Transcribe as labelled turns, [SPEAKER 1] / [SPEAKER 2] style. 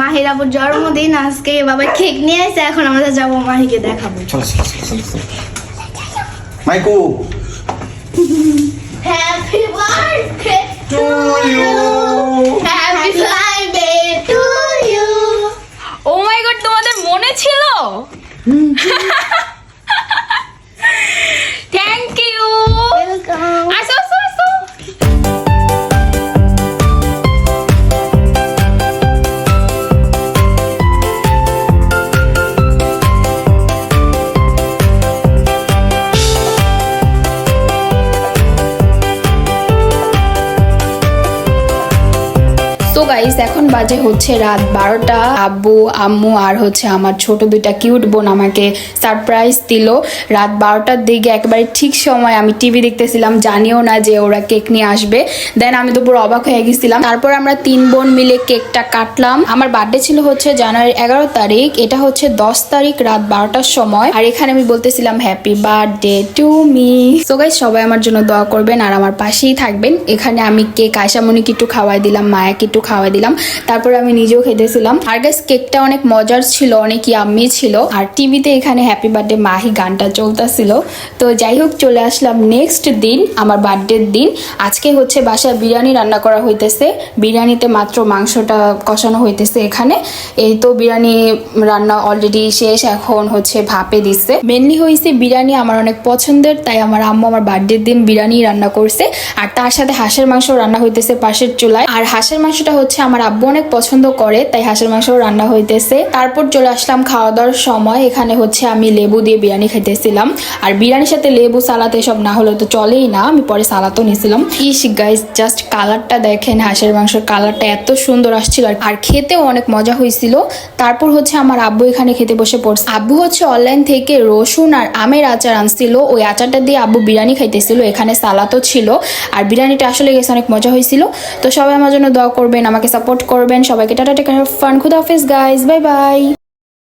[SPEAKER 1] মাহির আপুর জন্মদিন আজকে, বাবা কেক নিয়ে আসছে, এখন আমরা যাবো মাহিকে দেখাবো।
[SPEAKER 2] চলো চলো চলো চলো মাইকু
[SPEAKER 1] happy birthday to you, happy birthday to you.
[SPEAKER 3] Oh my God, তোমাদের মনে ছিল? Thank you.
[SPEAKER 1] ওয়েলকাম।
[SPEAKER 3] আসো আসো আসো। তো গাইস, এখন বাজে হচ্ছে রাত 12টা। আব্বু আম্মু আর হচ্ছে আমার ছোট দুইটা কিউট বোন আমাকে সারপ্রাইজ দিল রাত 12টার দিকে, একেবারে ঠিক সময়। আমি টিভি দেখতেছিলাম, জানিও না যে ওরা কেক নিয়ে আসবে। দেন আমি তো পুরো অবাক হয়ে গেছিলাম। তারপর আমরা 3 বোন মিলে কেকটা কাটলাম। আমার বার্থডে ছিল হচ্ছে জানুয়ারি 11 তারিখ, এটা হচ্ছে 10 তারিখ রাত 12টার সময়। আর এখানে আমি বলতেছিলাম happy birthday to me. So guys, সবাই আমার জন্য দোয়া করবেন আর আমার পাশেই থাকবেন। এখানে আমি কেক আয়শামণিকে একটু খাওয়াই দিলাম, মায়াকে একটু খাওয়াই দিলাম, তারপরে আমি নিজেও খেতেছিলাম। আর গাইস, কেকটা অনেক মজার ছিল, অনেক ইয়াম্মি ছিল। আর টিভিতে এখানে হ্যাপি বার্থডে মাহি গানটা চলতেছিল। তো যাই হোক, চলে আসলাম নেক্সট দিন, আমার বার্থডের দিন। আজকে হচ্ছে বাসায় বিরিয়ানি রান্না করা হইতেছে। বিরিয়ানিতে মাত্র মাংসটা কষানো হইতেছে এখানে। এই তো বিরিয়ানি রান্না অলরেডি শেষ, এখন হচ্ছে ভাপে দিচ্ছে। মেনলি হয়েছে বিরিয়ানি আমার অনেক পছন্দের, তাই আমার আম্মু আমার বার্থডের দিন বিরিয়ানি রান্না করছে। আর তার সাথে হাঁসের মাংস রান্না হইতেছে পাশের চুলায়। আর হাঁসের মাংসটা হচ্ছে আমার আব্বু অনেক পছন্দ করে, তাই হাঁসের মাংস রান্না হইতেছে। তারপর চলে আসলাম খাওয়া দাওয়ার সময়। এখানে হচ্ছে আমি লেবু দিয়ে বিরিয়ানি খেতেছিলাম। আর বিরিয়ানির সাথে লেবু সালাদ এসব না হলে তো চলেই না, আমি পরে সালাদও নিয়েছিলাম। ইস গাইস, জাস্ট কালারটা দেখেন, হাঁসের মাংসের কালারটা এত সুন্দর আসছিল আর খেতেও অনেক মজা হয়েছিল। তারপর হচ্ছে আমার আব্বু এখানে খেতে বসে পড়ছে। আব্বু হচ্ছে অনলাইন থেকে রসুন আর আমের আচার আনছিল, ওই আচারটা দিয়ে আব্বু বিরিয়ানি খাইতেছিল। এখানে সালাদও ছিল আর বিরিয়ানিটা আসলে গেছে অনেক মজা হয়েছিল। তো সবাই আমার জন্য দোয়া করবেন, আমাকে সাপোর্ট করবেন। সবাইকে টাটা, টেক কেয়ার, ফান, খুদা হাফেজ গাইস, বাই বাই।